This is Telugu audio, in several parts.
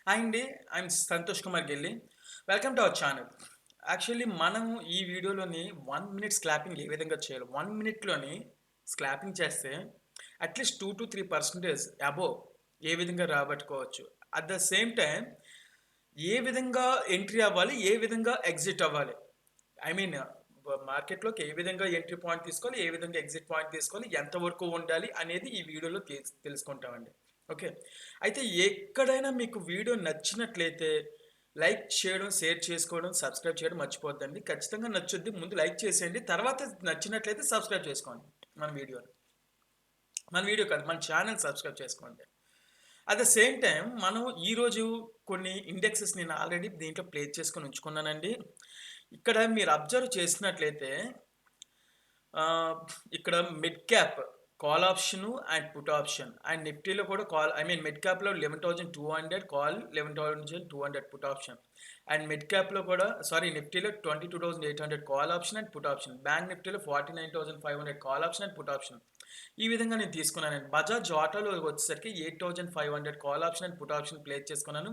హాయ్ అండి. ఐఎమ్ సంతోష్ కుమార్ గిల్లి. Welcome to our channel. Actually మనం ఈ వీడియోలోని 1 మినిట్ స్క్లాపింగ్ ఏ విధంగా చేయాలి? 1 మినిట్‌లోని స్క్లాపింగ్ చేస్తే అట్‌లీస్ట్ 2-3% అబోవ్ ఏ విధంగా రాబట్టుకోవచ్చు. అట్ ద సేమ్ టైమ్ ఏ విధంగా ఎంట్రీ అవ్వాలి? ఏ విధంగా ఎగ్జిట్ అవ్వాలి? ఐ మీన్ మార్కెట్‌లోకి ఏ విధంగా ఎంట్రీ పాయింట్ తీసుకోవాలి? ఏ విధంగా ఎగ్జిట్ పాయింట్ తీసుకోవాలి? ఎంతవరకు ఉండాలి? అనేది ఈ వీడియోలో తెలుసుకుంటామండి. ఓకే. అయితే ఎక్కడైనా మీకు వీడియో నచ్చినట్లయితే లైక్ చేయడం, షేర్ చేసుకోవడం, సబ్స్క్రైబ్ చేయడం మర్చిపోద్దండి. ఖచ్చితంగా నచ్చుద్ది. ముందు లైక్ చేసేయండి. తర్వాత నచ్చినట్లయితే సబ్స్క్రైబ్ చేసుకోండి మన వీడియోని. మన వీడియో కాదు, మన ఛానల్ సబ్స్క్రైబ్ చేసుకోండి. అట్ ద సేమ్ టైం మనం ఈరోజు కొన్ని ఇండెక్సెస్ నేను ఆల్రెడీ దీంట్లో ప్లేస్ చేసుకొని ఉంచుకున్నానండి. ఇక్కడ మీరు అబ్జర్వ్ చేసినట్లయితే ఆహ్, ఇక్కడ mid cap call option and put option and నిఫ్టీలో కూడా మిడ్ క్యాప్‌లో 11,200 call, 11,200 put option. And mid క్యాప్‌లో కూడా నిఫ్టీలో 22,800 call option and put option. Bank నిఫ్టీలో 49,500 call option and put option. ఈ విధంగా నేను తీసుకున్నానండి. బజాజ్ ఆటోలో వచ్చేసరికి 8,500 call option and put option place చేసుకున్నాను.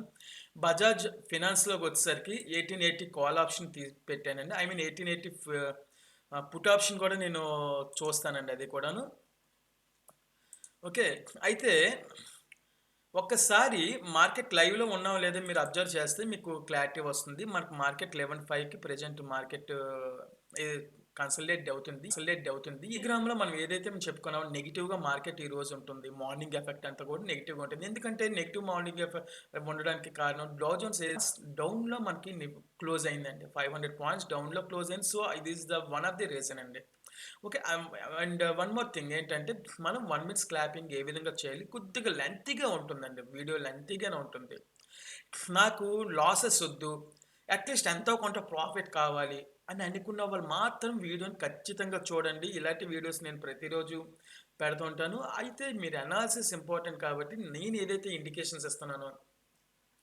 బజాజ్ ఫినాన్స్‌లోకి వచ్చేసరికి 1880 కాల్ ఆప్షన్ పెట్టానండి. 1880 పుట్ ఆప్షన్ కూడా నేను చూస్తానండి అది కూడాను. ఓకే. అయితే ఒక్కసారి మార్కెట్ లైవ్‌లో ఉన్నామో లేదో మీరు అబ్జర్వ్ చేస్తే మీకు క్లారిటీ వస్తుంది. మనకు మార్కెట్ 11.5కి ప్రెజెంట్ మార్కెట్ ఈ కన్సాలిడేట్ అవుతుంది. ఈ గ్రామ్‌లో మనం ఏదైతే మేము చెప్పుకున్నామో నెగెటివ్‌గా మార్కెట్ ఈ రోజు ఉంటుంది. మార్నింగ్ ఎఫెక్ట్ అంతా కూడా నెగెటివ్‌గా ఉంటుంది. ఎందుకంటే నెగెటివ్ మార్నింగ్ ఉండడానికి కారణం డౌ జోన్స్ డౌన్‌లో మనకి క్లోజ్ అయిందండి. 500 పాయింట్స్ డౌన్‌లో క్లోజ్ అయింది. సో, ఇది is the one of the reason అండి. Okay. And one more thing ఏంటంటే, మనం 1 మినిట్ స్క్లాపింగ్ ఏ విధంగా చేయాలి? కొద్దిగా లెంతీగా ఉంటుందండి. వీడియో లెంతీగానే ఉంటుంది. నాకు లాసెస్ ఒద్దు. అట్‌లీస్ట్ ఎంతో కొంత ప్రాఫిట్ కావాలి అని అనుకున్న వాళ్ళు మాత్రం వీడియోని ఖచ్చితంగా చూడండి. ఇలాంటి వీడియోస్ నేను ప్రతిరోజు పెడుతూ ఉంటాను. అయితే మీరు అనాలిసిస్ ఇంపార్టెంట్ కాబట్టి నేను ఏదైతే ఇండికేషన్స్ ఇస్తున్నానో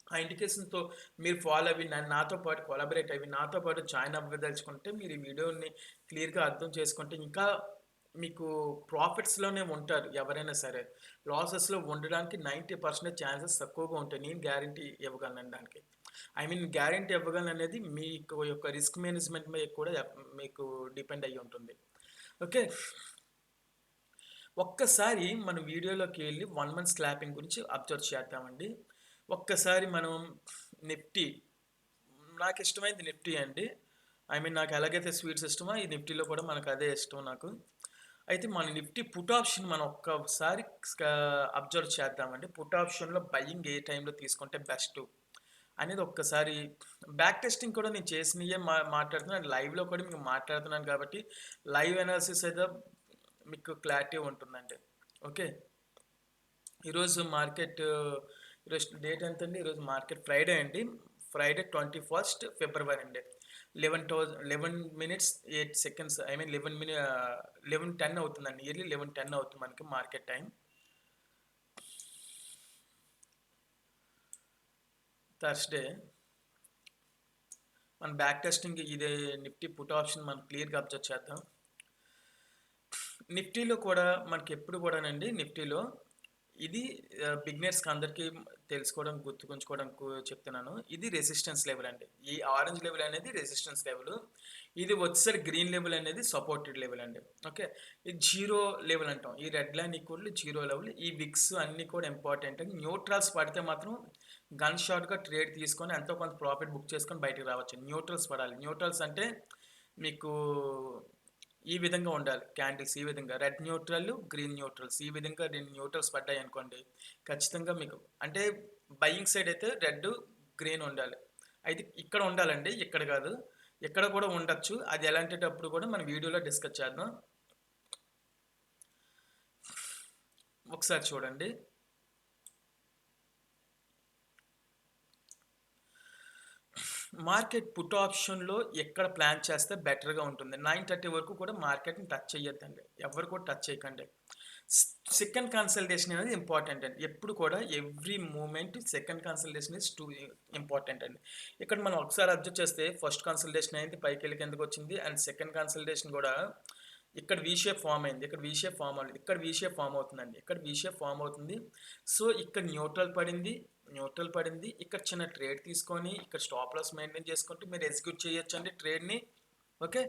ఆ ఇండికేషన్‌తో మీరు ఫాలో అవ్వి నాతో పాటు కొలాబరేట్ అవ్వి, నాతో పాటు జాయిన్ అవ్వదలుచుకుంటే మీరు ఈ వీడియోని క్లియర్‌గా అర్థం చేసుకుంటే ఇంకా మీకు ప్రాఫిట్స్‌లోనే ఉంటారు ఎవరైనా సరే. లాసెస్‌లో ఉండడానికి 90% ఛాన్సెస్ తక్కువగా ఉంటాయి. నేను గ్యారంటీ ఇవ్వగలనండి దానికి. గ్యారంటీ ఇవ్వగలననేది మీకు యొక్క రిస్క్ మేనేజ్‌మెంట్ మీద కూడా మీకు డిపెండ్ అయ్యి ఉంటుంది. ఓకే. ఒక్కసారి మన వీడియోలోకి వెళ్ళి 1 మంత్ స్లాపింగ్ గురించి అబ్జర్వ్ చేద్దామండి. ఒక్కసారి మనం నిఫ్టీ నాకిష్టమైంది నిఫ్టీ అండి. నాకు ఎలాగైతే స్వీట్స్ ఇష్టమో ఈ నిఫ్టీలో కూడా మనకు అదే ఇష్టం నాకు. అయితే మన నిఫ్టీ పుట్ ఆప్షన్ మనం ఒక్కసారి అబ్జర్వ్ చేద్దామండి. పుట్ ఆప్షన్‌లో బయింగ్ ఏ టైంలో తీసుకుంటే బెస్టు అనేది ఒక్కసారి బ్యాక్ టెస్టింగ్ కూడా నేను చేసినయే మాట్లాడుతున్నాను. లైవ్‌లో కూడా మీకు మాట్లాడుతున్నాను కాబట్టి లైవ్ అనాలిసిస్ అయితే మీకు క్లారిటీ ఉంటుందండి. ఓకే. ఈరోజు మార్కెట్ ఈరోజు డేట్ ఎంతండి? ఈరోజు మార్కెట్ ఫ్రైడే అండి. ఫ్రైడే 21st ఫిబ్రవరి అండి. 11 మినిట్స్ 8 సెకండ్స్ 11:10 అవుతుందండి. నియర్లీ 11:10 అవుతుంది మనకి మార్కెట్ టైం. థర్స్‌డే. మన బ్యాక్ టెస్టింగ్ ఇదే నిఫ్టీ పుట్ ఆప్షన్ మనం క్లియర్‌గా అబ్జర్వ్ చేద్దాం. నిఫ్టీలో కూడా మనకెప్పుడు కూడానండి నిఫ్టీలో ఇది బిగినర్స్‌కి అందరికీ తెలుసుకోవడం, గుర్తుకుంచుకోవడానికి చెప్తున్నాను. ఇది రెసిస్టెన్స్ లెవెల్ అండి. ఈ ఆరెంజ్ లెవెల్ అనేది రెసిస్టెన్స్ లెవెలు. ఇది వచ్చేసరికి గ్రీన్ లెవెల్ అనేది సపోర్టెడ్ లెవెల్ అండి. ఓకే. ఇది జీరో లెవెల్ అంటాం. ఈ red line equal zero level. ఈ విక్స్ అన్నీ కూడా ఇంపార్టెంట్ అండి. న్యూట్రల్స్ పడితే మాత్రం గన్ షాట్‌గా ట్రేడ్ తీసుకొని ఎంతో కొంత ప్రాఫిట్ బుక్ చేసుకొని బయటికి రావచ్చు. న్యూట్రల్స్ పడాలి. న్యూట్రల్స్ అంటే మీకు ఈ విధంగా ఉండాలి. క్యాండిల్స్ ఈ విధంగా రెడ్ న్యూట్రల్, గ్రీన్ న్యూట్రల్స్ ఈ విధంగా 2 న్యూట్రల్స్ పడ్డాయనుకోండి. ఖచ్చితంగా మీకు అంటే బయింగ్ సైడ్ అయితే రెడ్, గ్రీన్ ఉండాలి. అయితే ఇక్కడ ఉండాలండి. ఇక్కడ కాదు. ఇక్కడ కూడా ఉండొచ్చు. అది ఎలాంటప్పుడు కూడా మనం వీడియోలో డిస్కస్ చేద్దాం. ఒకసారి చూడండి. మార్కెట్ పుట్ ఆప్షన్‌లో ఎక్కడ ప్లాన్ చేస్తే బెటర్‌గా ఉంటుంది. 9:30 వరకు కూడా మార్కెట్‌ని టచ్ చేయొద్దండి. ఎవరు కూడా టచ్ చేయకండి. సెకండ్ కన్సల్టేషన్ అనేది ఇంపార్టెంట్ అండి. ఎప్పుడు కూడా every movement second consultation is two important అండి. ఇక్కడ మనం ఒకసారి అబ్జర్వ్ చేస్తే ఫస్ట్ కన్సల్టేషన్ అయింది పైకెళ్ళి కిందకొచ్చింది. అండ్ సెకండ్ కన్సల్టేషన్ కూడా ఇక్కడ వి షేప్ ఫార్మ్ అయింది. ఇక్కడ వి షేప్ ఫార్మ్ అవ్వలేదు. ఇక్కడ వి షేప్ ఫార్మ్ అవుతుందండి. ఇక్కడ వి షేప్ ఫార్మ్ అవుతుంది. సో, ఇక్కడ న్యూట్రల్ పడింది. న్యూట్రల్ పడింది. ఇక్కడ చిన్న ట్రేడ్ తీసుకొని ఇక్కడ స్టాప్ లాస్ మెయింటైన్ చేసుకుంటూ మీరు ఎగ్జిక్యూట్ చేయొచ్చండి ట్రేడ్‌ని. ఓకే.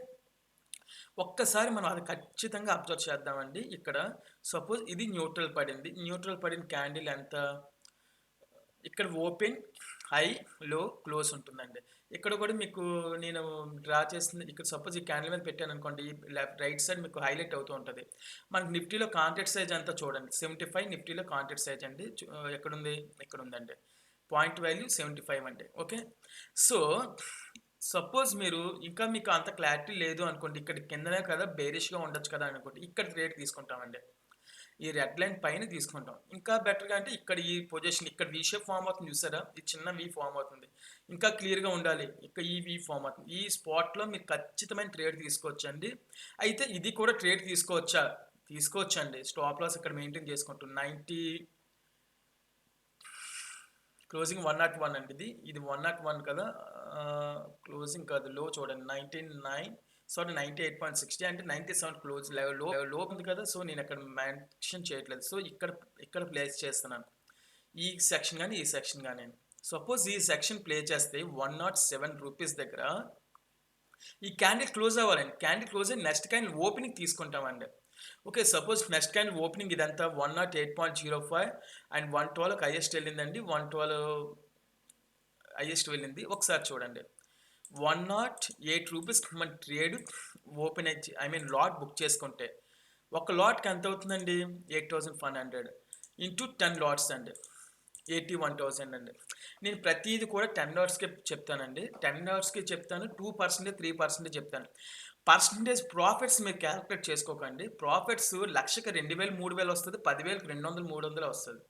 ఒక్కసారి మనం అది ఖచ్చితంగా అబ్జర్వ్ చేద్దామండి. ఇక్కడ సపోజ్ ఇది న్యూట్రల్ పడింది. న్యూట్రల్ పడిన క్యాండిల్ ఎంత? ఇక్కడ ఓపెన్, హై, లో, క్లోజ్ ఉంటుందండి. ఇక్కడ కూడా మీకు నేను డ్రా చేసింది ఇక్కడ సపోజ్ ఈ క్యాండిల్ మీద పెట్టాను అనుకోండి. రైట్ సైడ్ మీకు హైలైట్ అవుతూ ఉంటుంది. మనకి నిఫ్టీలో కాంట్రాక్ట్ సైజ్ అంతా చూడండి 75 నిఫ్టీలో కాంట్రాక్ట్ సైజ్ అండి. ఎక్కడుంది? ఇక్కడ ఉందండి. పాయింట్ వాల్యూ 75 అండి. ఓకే. సో సపోజ్ మీరు ఇంకా మీకు అంత క్లారిటీ లేదు అనుకోండి. ఇక్కడ కిందనే కదా బేరిష్గా ఉండొచ్చు కదా అనుకోండి. ఇక్కడ ట్రేడ్ తీసుకుంటామండి. ఈ రెడ్ లైన్ పైన తీసుకుంటాం. ఇంకా బెటర్గా అంటే ఇక్కడ ఈ పొజిషన్ ఇక్కడ వి షేప్ ఫామ్ అవుతుంది చూసారా? ఈ చిన్న వి ఫామ్ అవుతుంది. ఇంకా క్లియర్గా ఉండాలి. ఇక్కడ ఈ వి ఫామ్ అవుతుంది. ఈ స్పాట్లో మీరు ఖచ్చితమైన ట్రేడ్ తీసుకోవచ్చండి. అయితే ఇది కూడా ట్రేడ్ తీసుకోవచ్చా? తీసుకోవచ్చండి. స్టాప్ లాస్ ఇక్కడ మెయింటైన్ చేసుకుంటూ 90 క్లోజింగ్ 101 అండి. ఇది 101 కదా. క్లోజింగ్ కాదు, లో చూడండి 98.60 అంటే 97 క్లోజ్ లో ఉంది కదా. సో నేను అక్కడ మెన్షన్ చేయట్లేదు. సో ఇక్కడ ప్లేస్ చేస్తున్నాను ఈ సెక్షన్ కానీ ఈ సెక్షన్ కానీ. సపోజ్ ఈ సెక్షన్ ప్లే చేస్తే 107 రూపీస్ దగ్గర ఈ క్యాండిల్ క్లోజ్ అవ్వాలండి. క్యాండిల్ క్లోజ్ అయ్యి నెక్స్ట్ క్యాండిల్ ఓపెనింగ్ తీసుకుంటామండి. Okay. Suppose next candle opening ఇదంతా 108.05 అండ్ 112 హైయెస్ట్ వెళ్ళిందండి. 112 హైయెస్ట్ వెళ్ళింది. ఒకసారి చూడండి 108 రూపీస్ మన ట్రేడ్ ఓపెన్ అయ్యి లాట్ బుక్ చేసుకుంటే ఒక లాట్కి ఎంత అవుతుందండి? 8500 ఇంటూ 10 లాట్స్ అండి. 81,000 అండి. నేను ప్రతిదీ కూడా 10 లాట్స్కి చెప్తానండి. 10 లాట్స్కి చెప్తాను. 2% 3% చెప్తాను. పర్సంటేజ్ ప్రాఫిట్స్ మీరు క్యాలిక్యులేట్ చేసుకోకండి. ప్రాఫిట్స్ లక్షకి 2000 3000 వస్తుంది. 10,000కి 200 300 వస్తుంది.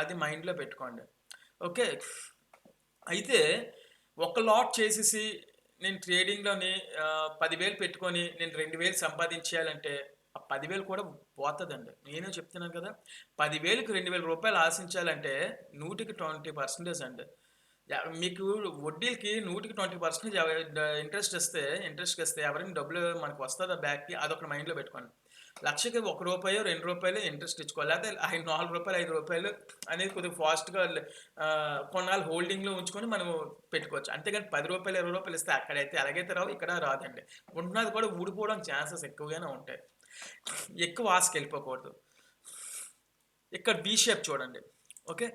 అది మైండ్లో పెట్టుకోండి. ఓకే. అయితే ఒక లాట్ చేసేసి నేను ట్రేడింగ్లోని 10,000 పెట్టుకొని నేను 2,000 సంపాదించేయాలంటే ఆ 10,000 కూడా పోతుందండి. నేనే చెప్తున్నాను కదా. 10,000కి 2,000 రూపాయలు ఆశించాలంటే 100కి 20% అండి. మీకు వడ్డీలకి 100కి 20% ఇంట్రెస్ట్ ఇస్తే ఎవరైనా డబ్బులు మనకు వస్తుందా బ్యాక్కి? అదొక మైండ్లో పెట్టుకోండి. లక్షకి ₹1 ₹2 ఇంట్రెస్ట్ ఇచ్చుకోవాలి. లేకపోతే ₹4 ₹5 అనేది కొద్దిగా ఫాస్ట్గా కొన్నాళ్ళు హోల్డింగ్లో ఉంచుకొని మనం పెట్టుకోవచ్చు. అంతేగాని ₹10 ₹20 ఇస్తే అక్కడైతే ఎలాగైతే రావు, ఇక్కడ రాదండి. ఉన్నది కూడా ఊడిపోవడం ఛాన్సెస్ ఎక్కువగానే ఉంటాయి. ఎక్కువ ఆశకి వెళ్ళిపోకూడదు. ఇక్కడ బీ షేప్ చూడండి. ఓకే.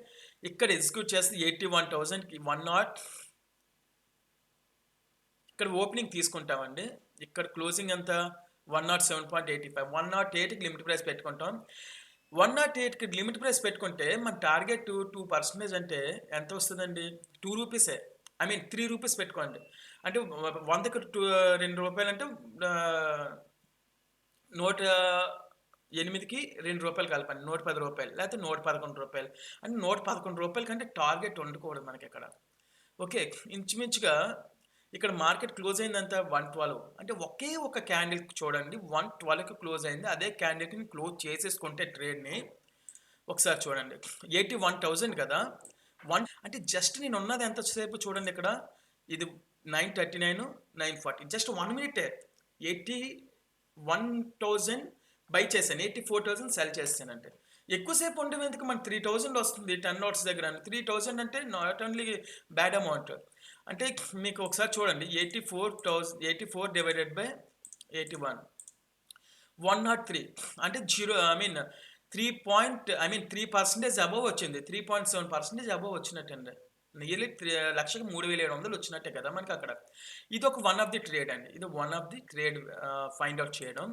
ఇక్కడ ఎగ్జిక్యూట్ చేస్తే 81,000కి 10 ఇక్కడ ఓపెనింగ్ తీసుకుంటామండి. ఇక్కడ క్లోజింగ్ ఎంత? 107.85. 108కి లిమిట్ ప్రైస్ పెట్టుకుంటాం. 108కి లిమిట్ ప్రైస్ పెట్టుకుంటే మన టార్గెట్ 2% అంటే ఎంత వస్తుందండి? 2 రూపీసే. 3 రూపీస్ పెట్టుకోండి. అంటే 100కి ₹2 అంటే 108కి ₹2 కలపండి. ₹110 లేకపోతే ₹111 అంటే ₹111 కంటే టార్గెట్ ఉండకూడదు మనకి ఇక్కడ. ఓకే. ఇంచుమించుగా ఇక్కడ మార్కెట్ క్లోజ్ అయిందంతా 112 అంటే ఒకే ఒక క్యాండిల్ చూడండి 112కి క్లోజ్ అయింది. అదే క్యాండిల్ని క్లోజ్ చేసేసుకుంటే ట్రేడ్ని ఒకసారి చూడండి 81,000 కదా. అంటే జస్ట్ నేను ఉన్నది ఎంతసేపు చూడండి. ఇక్కడ ఇది 939 940 జస్ట్ 1 మినిటే 81,000 బై చేశాను. 84,000 సెల్ చేస్తానంటే ఎక్కువసేపు ఉండేది ఎందుకు? మన 3,000 వస్తుంది 10 లాట్స్ దగ్గర. 3,000 అంటే నాట్ ఓన్లీ బ్యాడ్ అమౌంట్. అంటే మీకు ఒకసారి చూడండి 84 డివైడెడ్ బై 81 103 అంటే 3% అబవ్ వచ్చింది. 3.7% అబవ్ వచ్చినట్టండి. నియర్లీ లక్షకి 3,700 వచ్చినట్టే కదా మనకి అక్కడ. ఇది ఒక వన్ ఆఫ్ ది ట్రేడ్ అండి. ఇది one of the trade find out చేయడం.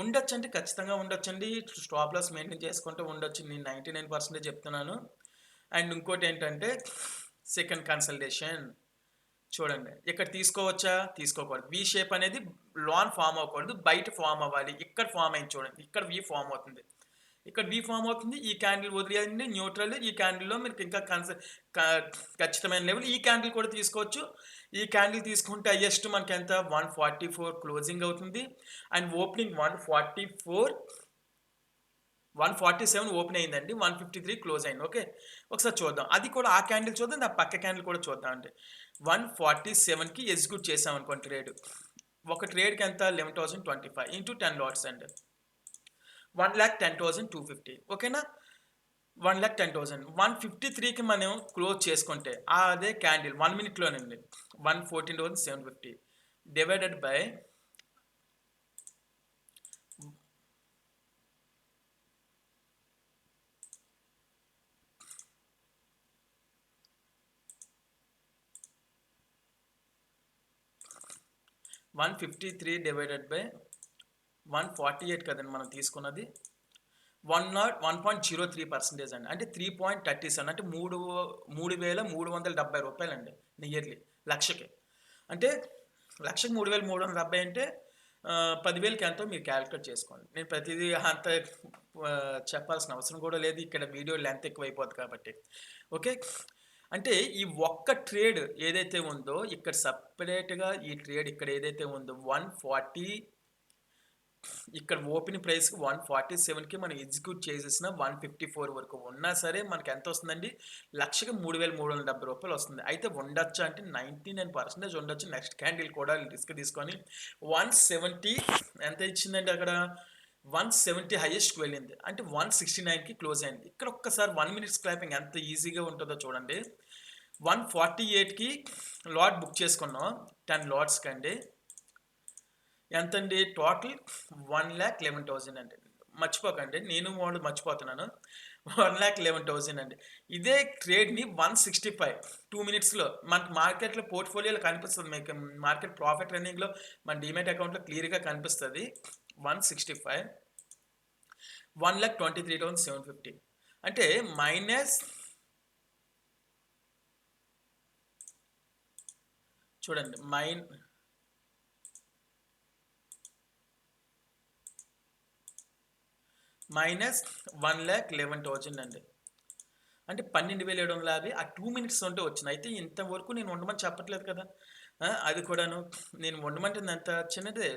ఉండొచ్చు అంటే ఖచ్చితంగా ఉండొచ్చండి. స్టాప్ లాస్ మెయింటైన్ చేసుకుంటూ ఉండొచ్చు. నేను 99% చెప్తున్నాను. అండ్ ఇంకోటి ఏంటంటే సెకండ్ కన్సల్టేషన్ చూడండి. ఇక్కడ తీసుకోవచ్చా? తీసుకోకూడదు. వి షేప్ అనేది లాన్ ఫామ్ అవ్వకూడదు, బయట ఫామ్ అవ్వాలి. ఇక్కడ ఫామ్ అయింది చూడండి. ఇక్కడ వి ఫామ్ అవుతుంది. ఇక్కడ వి ఫామ్ అవుతుంది. ఈ క్యాండిల్ వదిలేయండి న్యూట్రల్. ఈ క్యాండిల్లో మీకు ఇంకా ఖచ్చితమైన లెవెల్. ఈ క్యాండిల్ కూడా తీసుకోవచ్చు. ఈ క్యాండిల్ తీసుకుంటే హైయెస్ట్ మనకి ఎంత? 144 క్లోజింగ్ అవుతుంది. అండ్ ఓపెనింగ్ 147 ఓపెన్ అయిందండి. 153 క్లోజ్ అయింది. ఓకే. ఒకసారి చూద్దాం. అది కూడా ఆ క్యాండిల్ చూద్దాం. ఆ పక్క క్యాండిల్ కూడా చూద్దాం అండి. 147కి ఎగ్జిక్యూట్ చేసాం అనుకోండి ట్రేడ్. ఒక ట్రేడ్కి ఎంత? 11,025 ఇంటూ 10 లాట్స్ అండి. 1,10,250. ఓకేనా. 1,10,000 153కి మనం క్లోజ్ చేసుకుంటే అదే candle 1 మినిట్లోనండి 114,750 divided by 153 divided by 148 కదండి మనం తీసుకున్నది 1.03% అండి అంటే 3.37 అంటే 3,370 రూపాయలండి నియర్లీ లక్షకి అంటే లక్షకి 3,370 అంటే 10,000కి ఎంతో మీరు క్యాలిక్యులేట్ చేసుకోండి నేను ప్రతిదీ అంత చెప్పాల్సిన అవసరం కూడా లేదు ఇక్కడ వీడియో లెంత్ ఎక్కువ అయిపోద్ది కాబట్టి ఓకే అంటే ఈ ఒక్క ట్రేడ్ ఏదైతే ఉందో ఇక్కడ సపరేట్గా ఈ ట్రేడ్ ఇక్కడ ఏదైతే ఉందో 140 ఇక్కడ ఓపెన్ ప్రైస్కి 147కి మనం ఎగ్జిక్యూట్ చేసేసిన 154 వరకు ఉన్నా సరే మనకి ఎంత వస్తుందండి లక్షకి 3,370 రూపాయలు వస్తుంది అయితే ఉండొచ్చు అంటే 99% ఉండొచ్చు నెక్స్ట్ క్యాండిల్ కూడా రిస్క్ తీసుకొని 170 ఎంత ఇచ్చిందండి అక్కడ 170 హైయెస్ట్కి వెళ్ళింది అంటే 169కి క్లోజ్ అయింది ఇక్కడ ఒక్కసారి 1 మినిట్ స్క్రాపింగ్ ఎంత ఈజీగా ఉంటుందో చూడండి 148కి లాట్ బుక్ చేసుకున్నాం 10 లాట్స్కి అండి ఎంతండి టోటల్ 1,11,000 అండి మర్చిపోకండి నేను వాళ్ళు మర్చిపోతున్నాను 1,11,000 అండి ఇదే ట్రేడ్ని 165 2 మినిట్స్లో మనకి మార్కెట్లో పోర్ట్ఫోలియోలో కనిపిస్తుంది మీకు మార్కెట్ ప్రాఫిట్ రన్నింగ్లో మన డిమెట్ అకౌంట్లో క్లియర్గా కనిపిస్తుంది 165 1,23,750 అంటే మైనస్ చూడండి మైనస్ 1,11,000 అండి అంటే 12,750 ఆ 2 మినిట్స్ ఉంటే వచ్చింది అయితే ఇంతవరకు నేను ఉండమని చెప్పట్లేదు కదా అది కూడాను నేను ఉండమంటుంది ఎంత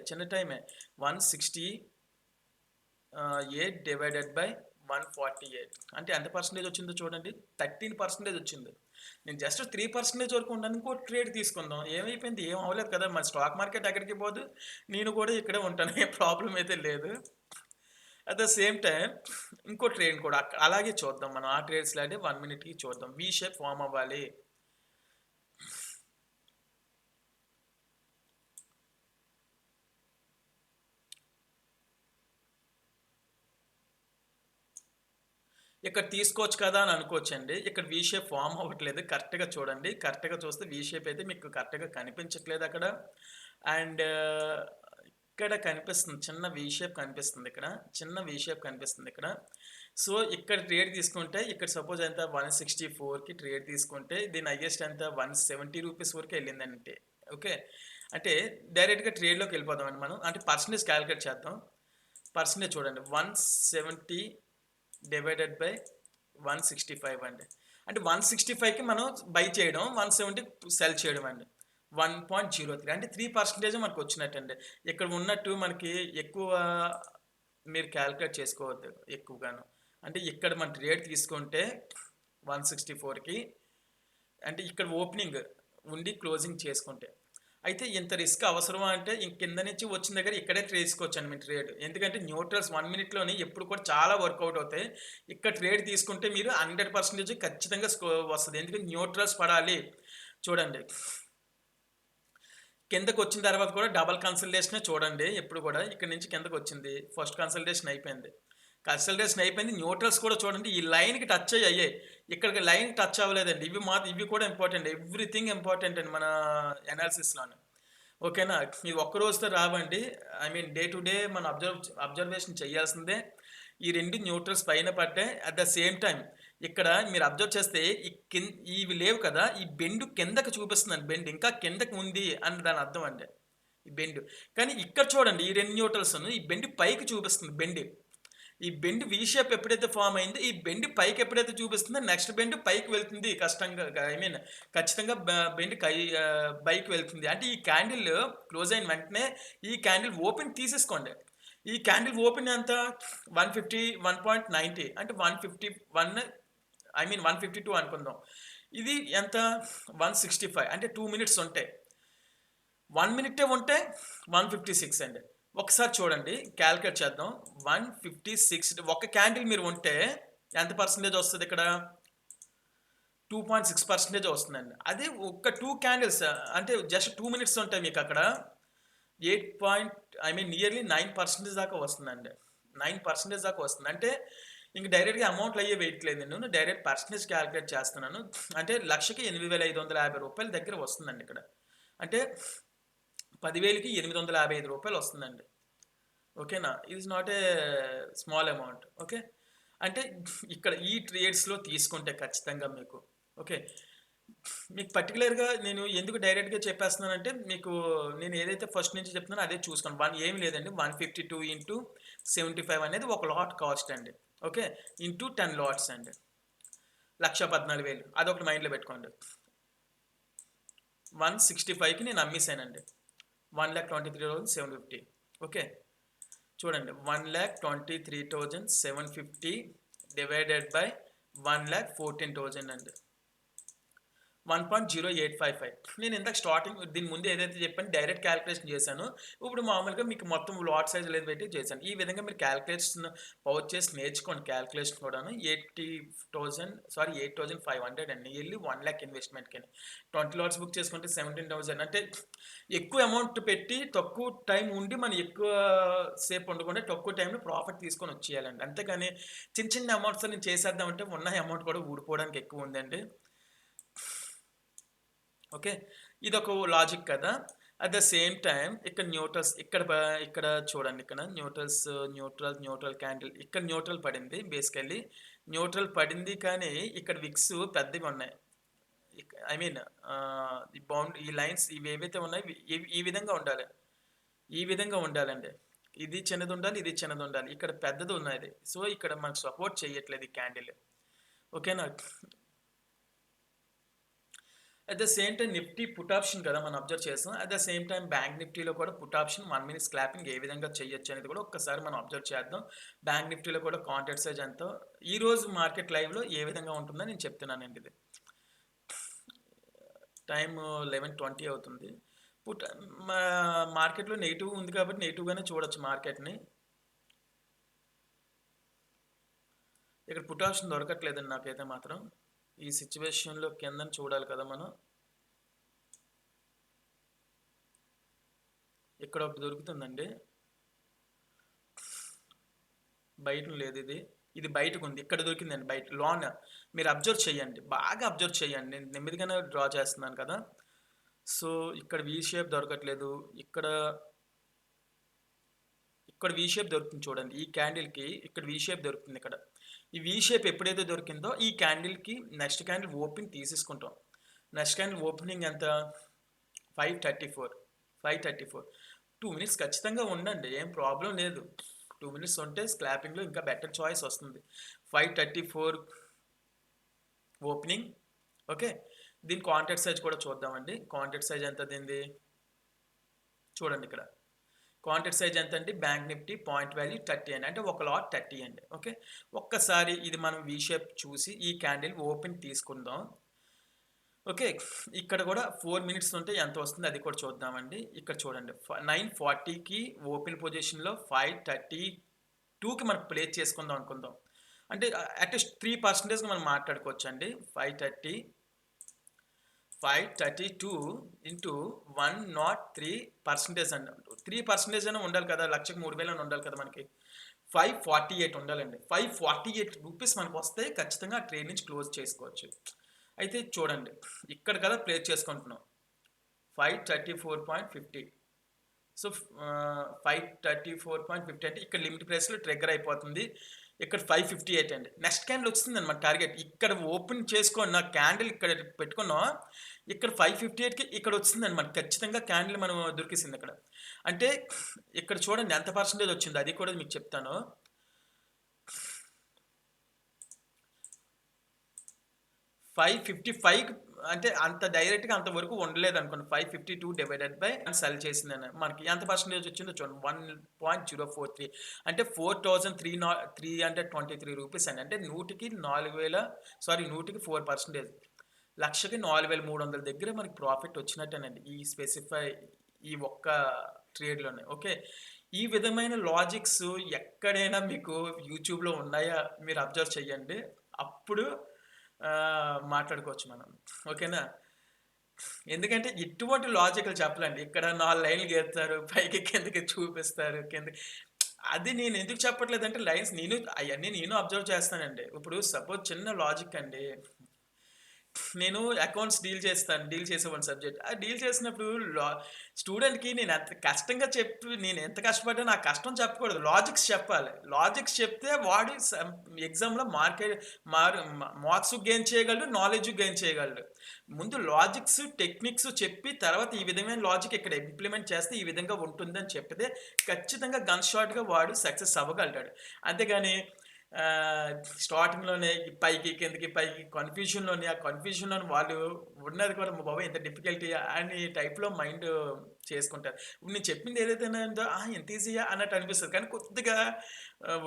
చిన్న టైమే 168 డివైడెడ్ బై 148 అంటే ఎంత పర్సెంటేజ్ వచ్చిందో చూడండి 13% వచ్చింది నేను జస్ట్ 3% వరకు ఉన్నాను ఇంకో ట్రేడ్ తీసుకుందాం ఏమైపోయింది ఏం అవ్వలేదు కదా మన స్టాక్ మార్కెట్ ఎక్కడికి పోదు నేను కూడా ఇక్కడే ఉంటాను ఏ ప్రాబ్లం అయితే లేదు అట్ ద సేమ్ టైం ఇంకో ట్రేడ్ కూడా అలాగే చూద్దాం మనం ఆ ట్రేడ్స్ లాంటి 1 మినిట్కి చూద్దాం వి షేప్ ఫామ్ అవ్వాలి ఇక్కడ తీసుకోవచ్చు కదా అని అనుకోవచ్చండి ఇక్కడ వి షేప్ ఫామ్ అవ్వట్లేదు కరెక్ట్గా చూడండి కరెక్ట్గా చూస్తే వి షేప్ అయితే మీకు కరెక్ట్గా కనిపించట్లేదు అక్కడ అండ్ ఇక్కడ కనిపిస్తుంది చిన్న వి షేప్ కనిపిస్తుంది ఇక్కడ చిన్న వి షేప్ కనిపిస్తుంది ఇక్కడ సో ఇక్కడ ట్రేడ్ తీసుకుంటే ఇక్కడ సపోజ్ ఎంత 164కి ట్రేడ్ తీసుకుంటే దీని హైయెస్ట్ ఎంత 170 రూపీస్ వరకు వెళ్ళిందంటే ఓకే అంటే డైరెక్ట్గా ట్రేడ్లోకి వెళ్ళిపోదామండి మనం అంటే పర్సంటేజ్ క్యాలిక్యులేట్ చేద్దాం పర్సంటేజ్ చూడండి 170 డివైడెడ్ బై 165 అండి అంటే 165కి మనం బై చేయడం 170 సెల్ చేయడం అండి 1.03 అంటే 3% మనకు వచ్చినట్టండి ఇక్కడ ఉన్నట్టు మనకి ఎక్కువ మీరు క్యాలిక్యులేట్ చేసుకోవద్దు ఎక్కువగాను అంటే ఇక్కడ మన ట్రేడ్ తీసుకుంటే 164కి అంటే ఇక్కడ ఓపెనింగ్ ఉండి క్లోజింగ్ చేసుకుంటే అయితే ఇంత రిస్క్ అవసరమా అంటే కింద నుంచి వచ్చిన దగ్గర ఇక్కడే తీసుకోవచ్చు అండి మీ ట్రేడ్ ఎందుకంటే న్యూట్రల్స్ 1 మినిట్లోని ఎప్పుడు కూడా చాలా వర్కౌట్ అవుతాయి ఇక్కడ ట్రేడ్ తీసుకుంటే మీరు 100% ఖచ్చితంగా వస్తుంది ఎందుకంటే న్యూట్రల్స్ పడాలి చూడండి కిందకు వచ్చిన తర్వాత కూడా డబల్ కన్సల్టేషనే చూడండి ఎప్పుడు కూడా ఇక్కడ నుంచి కిందకు వచ్చింది ఫస్ట్ కన్సల్టేషన్ అయిపోయింది న్యూట్రల్స్ కూడా చూడండి ఈ లైన్కి టచ్ అయ్యాయి ఇక్కడికి లైన్ టచ్ అవ్వలేదండి ఇవి కూడా ఇంపార్టెంట్ ఎవ్రీథింగ్ ఇంపార్టెంట్ అండి మన అనాలిసిస్లోనే ఓకేనా ఇది ఒక్క రోజుతో రావండి I mean day to day మన అబ్జర్వేషన్ చేయాల్సిందే ఈ రెండు న్యూట్రల్స్ పైన పడ్డాయి అట్ ద సేమ్ టైం ఇక్కడ మీరు అబ్జర్వ్ చేస్తే ఇవి లేవు కదా ఈ బెండు కిందకి చూపిస్తుందండి బెండ్ ఇంకా కిందకి ఉంది అని దాని అర్థం అండి ఈ బెండు కానీ ఇక్కడ చూడండి ఈ రెండు న్యూట్రల్స్ ఈ బెండ్ పైకి చూపిస్తుంది బెండ్ ఈ బెండ్ వి షేప్ ఎప్పుడైతే ఫామ్ అయిందో ఈ బెండ్ పైకి ఎప్పుడైతే చూపిస్తుందో నెక్స్ట్ బెండ్ పైకి వెళ్తుంది ఖచ్చితంగా బెండ్ పైకి వెళ్తుంది అంటే ఈ క్యాండిల్ క్లోజ్ అయిన వెంటనే ఈ క్యాండిల్ ఓపెన్ తీసేసుకోండి ఈ క్యాండిల్ ఓపెన్ ఎంత 190 అంటే 151 ఐ మీన్ 152 అనుకుందాం ఇది ఎంత 165 అంటే 2 మినిట్స్ ఉంటాయి 1 మినిటే ఉంటే 156 అండి ఒకసారి చూడండి క్యాలిక్యులేట్ చేద్దాం 156 ఒక క్యాండిల్ మీరు ఉంటే ఎంత పర్సెంటేజ్ వస్తుంది ఇక్కడ? 2.6% వస్తుందండి. అదే ఒక్క 2 క్యాండిల్స్ అంటే జస్ట్ 2 మినిట్స్ ఉంటాయి మీకు అక్కడ 8 పాయింట్ ఐ మీన్ నియర్లీ 9% దాకా వస్తుందండి. 9% దాకా వస్తుంది. అంటే ఇంక డైరెక్ట్‌గా అమౌంట్లు అయ్యే వేయట్లేదు నేను. డైరెక్ట్ పర్సెంటేజ్ క్యాలిక్యులేట్ చేస్తున్నాను. అంటే లక్షకి రూ. 8,550 దగ్గర వస్తుందండి ఇక్కడ. అంటే 10,000కి రూ. 855 వస్తుందండి. ఓకేనా? It is not a small amount. Okay. అంటే ఇక్కడ ఈ ట్రేడ్స్‌లో తీసుకుంటే ఖచ్చితంగా మీకు ఓకే. మీకు పర్టిక్యులర్‌గా నేను ఎందుకు డైరెక్ట్‌గా చెప్పేస్తున్నానంటే మీకు నేను ఏదైతే ఫస్ట్ నుంచి చెప్తున్నానో అదే చూసుకోండి. ఏమి లేదండి 152 ఇంటూ 75 అనేది ఒక లాట్ కాస్ట్ అండి. ఓకే. ఇంటూ 10 లాట్స్ అండి. 1,14,000 అదొకటి మైండ్‌లో పెట్టుకోండి. 165కి నేను అమ్మేసానండి. 1,23,750 ఓకే. చూడండి 1,23,750 డివైడెడ్ బై 1,14,000 అండి. 1.0855 నేను ఇందాక స్టార్టింగ్ దీని ముందు ఏదైతే చెప్పాను డైరెక్ట్ క్యాలిక్యులేషన్ చేశాను. ఇప్పుడు మామూలుగా మీకు మొత్తం లాట్ సైజ్ లేదు పెట్టి చేశాను. ఈ విధంగా మీరు క్యాలిక్యులేషన్ పౌచ్ చేసి నేర్చుకోండి క్యాలిక్యులేషన్ కూడాను. 8,500 అండి. నియర్లీ 1,00,000 ఇన్వెస్ట్మెంట్‌కి. 20 లాట్స్ బుక్ చేసుకుంటే 17,000 అంటే ఎక్కువ అమౌంట్ పెట్టి తక్కువ టైం ఉండి మనం ఎక్కువ సేపు ఉండకుండా తక్కువ టైంలో ప్రాఫిట్ తీసుకొని వచ్చేయాలండి. అంతేగాని చిన్న చిన్న అమౌంట్స్‌తో నేను చేసేద్దామంటే ఉన్న అమౌంట్ కూడా ఊడిపోవడానికి ఎక్కువ ఉందండి. ఓకే. ఇదొక లాజిక్ కదా! అట్ ద సేమ్ టైమ్ ఇక్కడ న్యూట్రల్స్ ఇక్కడ చూడండి ఇక్కడ న్యూట్రల్ క్యాండిల్ ఇక్కడ న్యూట్రల్ పడింది బేసికల్లీ. న్యూట్రల్ పడింది కానీ ఇక్కడ విక్స్ పెద్దవి ఉన్నాయి. ఐ మీన్ ఈ లైన్స్ ఇవేవైతే ఉన్నాయో ఈ విధంగా ఉండాలి. ఈ విధంగా ఉండాలండి. ఇది చిన్నదుండాలి, ఇది చిన్నదుండాలి. ఇక్కడ పెద్దది ఉన్నది. సో, ఇక్కడ మనకు సపోర్ట్ చేయట్లేదు ఈ క్యాండిల్. ఓకేనా? At the same time Nifty put option కదా మనం అబ్జర్వ్ చేస్తాం. At the same time bank నిఫ్టీలో కూడా పుట్ ఆప్షన్ 1 మినిట్ స్క్లాపింగ్ ఏ విధంగా చేయొచ్చు అనేది కూడా ఒక్కసారి మనం అబ్జర్వ్ చేద్దాం. బ్యాంక్ నిఫ్టీలో కూడా కాంట్రాక్ట్ సైజ్ ఎంతో ఈ రోజు మార్కెట్ లైవ్‌లో ఏ విధంగా ఉంటుందో నేను చెప్తున్నానండి ఇది. టైమ్ 11:20 అవుతుంది. పుట్ మార్కెట్‌లో నెగెటివ్ ఉంది కాబట్టి నెగెటివ్‌గానే చూడొచ్చు మార్కెట్‌ని. ఇక్కడ పుట్ ఆప్షన్ దొరకట్లేదండి నాకైతే మాత్రం. ఈ సిట్యుయేషన్‌లో కిందన చూడాలి కదా మనం. ఇక్కడ ఒకటి దొరుకుతుందండి. బయట లేదు ఇది. ఇది బయటకుంది. ఇక్కడ దొరికిందండి బయట. లోన మీరు అబ్జర్వ్ చేయండి. బాగా అబ్జర్వ్ చేయండి. నేను నెమ్మదిగానే డ్రా చేస్తున్నాను కదా! సో, ఇక్కడ వి షేప్ దొరకట్లేదు. ఇక్కడ వి షేప్ దొరుకుతుంది చూడండి. ఈ క్యాండిల్‌కి ఇక్కడ వి షేప్ దొరుకుతుంది ఇక్కడ. ఈ వి షేప్ ఎప్పుడైతే దొరికిందో ఈ క్యాండిల్‌కి నెక్స్ట్ క్యాండిల్ ఓపెన్ తీసేసుకుంటాం. నెక్స్ట్ క్యాండిల్ ఓపెనింగ్ ఎంత? 534. 2 మినిట్స్ ఖచ్చితంగా ఉండండి. ఏం ప్రాబ్లమ్ లేదు. 2 మినిట్స్ ఉంటే స్క్లాపింగ్‌లో ఇంకా బెటర్ చాయిస్ వస్తుంది. 534 ఓపెనింగ్. ఓకే. దీని కాంట్రాక్ట్ సైజ్ కూడా చూద్దామండి. కాంట్రాక్ట్ సైజ్ ఎంత దీనిది? చూడండి ఇక్కడ. కాంట్రాక్ట్ సైజ్ ఎంత అండి? బ్యాంక్ నిఫ్టీ పాయింట్ వాల్యూ 30 అండి. అంటే ఒక లాట్ 30 అండి. ఓకే. ఒక్కసారి ఇది మనం వి షేప్ చూసి ఈ క్యాండిల్ ఓపెన్ తీసుకుందాం. ఓకే. ఇక్కడ కూడా 4 మినిట్స్ ఉంటే ఎంత వస్తుంది అది కూడా చూద్దామండి. ఇక్కడ చూడండి 9:40కి ఓపెన్ పొజిషన్‌లో 5:32కి మనం ప్లేస్ చేసుకుందాం అనుకుందాం. అంటే అట్‌లీస్ట్ 3% మనం మాట్లాడుకోవచ్చండి. 532 ఇంటూ 103% అండి. 3% అయినా ఉండాలి కదా! లక్షకి 3,000 అని ఉండాలి కదా మనకి. 548 ఉండాలండి. 548 రూపీస్ మనకు వస్తే ఖచ్చితంగా ఆ ట్రేడ్ నుంచి క్లోజ్ చేసుకోవచ్చు. అయితే చూడండి ఇక్కడ కదా ప్లేస్ చేసుకుంటున్నాం. 534.50 సో 534.50 అంటే ఇక్కడ లిమిట్ ప్రైస్‌లో ట్రిగ్గర్ అయిపోతుంది. ఇక్కడ 558 అండి. నెక్స్ట్ క్యాండిల్ వచ్చిందన్నమాట టార్గెట్. ఇక్కడ ఓపెన్ చేసుకొని నా క్యాండిల్ ఇక్కడ పెట్టుకున్నాం. ఇక్కడ 558కి ఇక్కడ వచ్చిందన్నమాట. ఖచ్చితంగా క్యాండిల్ మనం దొరికేసింది ఇక్కడ. అంటే ఇక్కడ చూడండి ఎంత పర్సెంటేజ్ వచ్చిందో అది కూడా మీకు చెప్తాను. 555 అంటే అంత డైరెక్ట్‌గా అంతవరకు ఉండలేదనుకోండి. 552 డివైడెడ్ బై సెల్ చేసిందని మనకి ఎంత పర్సెంటేజ్ వచ్చిందో చూడండి. 1.043 అంటే 4,323 రూపీస్ అండి. అంటే 100కి 4% లక్షకి 4,300 దగ్గర మనకి ప్రాఫిట్ వచ్చినట్టేనండి. ఈ ఒక్క ట్రేడ్‌లోనే. ఓకే. ఈ విధమైన లాజిక్స్ ఎక్కడైనా మీకు యూట్యూబ్‌లో ఉన్నాయా? మీరు అబ్జర్వ్ చేయండి. అప్పుడు మాట్లాడుకోవచ్చు మనం. ఓకేనా? ఎందుకంటే ఇటువంటి లాజిక్‌లు చెప్పలండి. ఇక్కడ 4 లైన్‌లు గీస్తారు. పైకి కిందకి చూపిస్తారు. కిందకి అది నేను ఎందుకు చెప్పట్లేదంటే లైన్స్ అయన్నీ నేను అబ్జర్వ్ చేస్తానండి. ఇప్పుడు సపోజ్ చిన్న లాజిక్ అండి. నేను అకౌంట్స్ డీల్ చేసేవాడిని సబ్జెక్ట్. ఆ డీల్ చేసినప్పుడు లా స్టూడెంట్‌కి నేను ఎంత కష్టపడ్డానో ఆ కష్టం చెప్పకూడదు. లాజిక్స్ చెప్పాలి. లాజిక్స్ చెప్తే వాడు ఎగ్జామ్‌లో మార్క్స్ గెయిన్ చేయగలడు. నాలెడ్జ్ గెయిన్ చేయగలడు. ముందు లాజిక్స్, టెక్నిక్స్ చెప్పి తర్వాత ఈ విధమైన లాజిక్ ఇక్కడ ఇంప్లిమెంట్ చేస్తే ఈ విధంగా ఉంటుందని చెప్పితే ఖచ్చితంగా గన్ షాట్‌గా వాడు సక్సెస్ అవ్వగలుగుతాడు. అంతేగాని ఆహ్, స్టార్టింగ్‌లోనే పైకి, కిందకి, పైకి ఆ కన్‌ఫ్యూజన్‌లోని వాళ్ళు ఉన్నది కూడా అమ్మ బాబోయ్! ఇంత డిఫికల్టీయా అని టైప్‌లో మైండ్ చేసుకుంటారు. ఇప్పుడు నేను చెప్పింది ఏదైతే ఉందో ఇంత ఈజీయా అన్నట్టు అనిపిస్తది. కానీ కొద్దిగా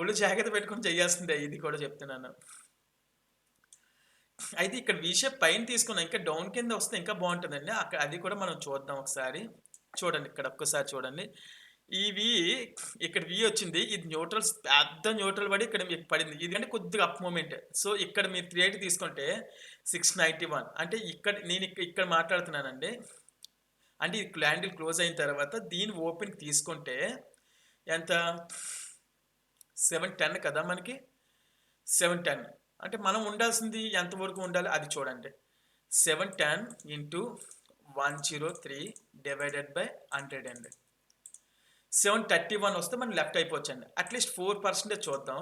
ఒళ్ళు జాగ్రత్త పెట్టుకొని చేయాల్సిందే ఇది కూడా చెప్తున్నాను. అయితే ఇక్కడ వి షేప్ పైన తీసుకున్నా. ఇంకా డౌన్ కింద వస్తే ఇంకా బావుంటదండి. అది కూడా మనం చూద్దాం ఒకసారి. చూడండి ఇక్కడ ఒక్కసారి చూడండి. ఈ వి ఇక్కడ వి వచ్చింది. ఇది పెద్ద న్యూట్రల్ పడి ఇక్కడ మీకు పడింది. ఇది అంటే కొద్దిగా అప్ మూవ్‌మెంట్. సో, ఇక్కడ మీరు 380 తీసుకుంటే 691 అంటే ఇక్కడ మాట్లాడుతున్నానండి. అంటే ఈ క్యాండిల్ క్లోజ్ అయిన తర్వాత దీని ఓపెన్‌కి తీసుకుంటే ఎంత 710 కదా మనకి. 710 అంటే మనం ఉండాల్సింది ఎంత వరకు ఉండాలి అది చూడండి. 710 ఇంటూ 103 డివైడెడ్ బై 100 అండి. 731 వస్తే మనం లెఫ్ట్ అయిపోవచ్చండి. అట్లీస్ట్ 4% చూద్దాం.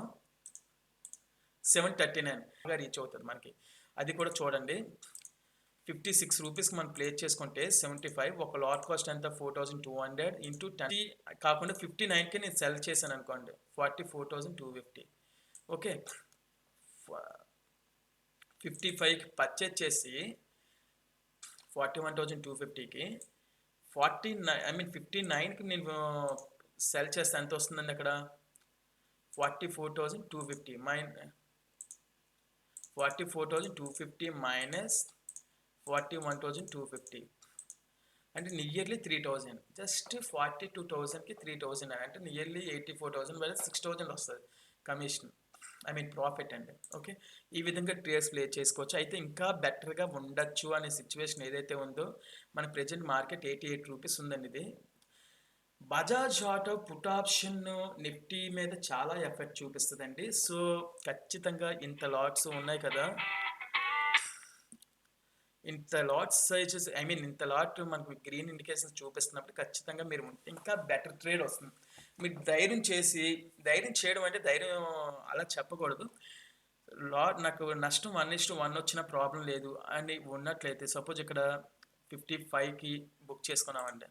739 రీచ్ అవుతుంది మనకి. అది కూడా చూడండి. 56 రూపీస్‌కి మనం ప్లేస్ చేసుకుంటే 75 ఒక లాట్ కాస్ట్ ఎంత 4200 ఇంటూ 10 కాకుండా 59కి నేను సెల్ చేశాను అనుకోండి 44,250 ఓకే. 55కి పర్చేజ్ చేసి 41,250కి 59కి నేను సెల్ చేస్తే ఎంత వస్తుందండి అక్కడ 44,250 44,250 మైనస్ 41,250 అంటే నియర్లీ 3,000 జస్ట్ 42,000కి 3,000 అంటే నియర్లీ 84,000 మైనస్ 6,000 వస్తుంది కమిషన్ ప్రాఫిట్ అండి. ఓకే, ఈ విధంగా ట్రేడ్స్ ప్లే చేసుకోవచ్చు. అయితే ఇంకా బెటర్గా ఉండొచ్చు అనే సిచ్యువేషన్ ఏదైతే ఉందో మన ప్రెజెంట్ మార్కెట్ 88 రూపీస్ ఉందండి. ఇది Bajaj auto put option Nifty మీద చాలా ఎఫెక్ట్ చూపిస్తుందండి. సో ఖచ్చితంగా ఇంత లాట్స్ ఉన్నాయి కదా, ఇంత లాట్ సైజెస్ ఇంత లాట్ మనకు గ్రీన్ ఇండికేషన్స్ చూపిస్తున్నప్పుడు ఖచ్చితంగా మీరు ఇంకా బెటర్ ట్రేడ్ వస్తుంది. మీరు ధైర్యం చేయడం అంటే ధైర్యం అలా చెప్పకూడదు. నాకు నష్టం 1:1 వచ్చిన ప్రాబ్లం లేదు అని ఉన్నట్లయితే సపోజ్ ఇక్కడ 55కి బుక్ చేసుకున్నామండి.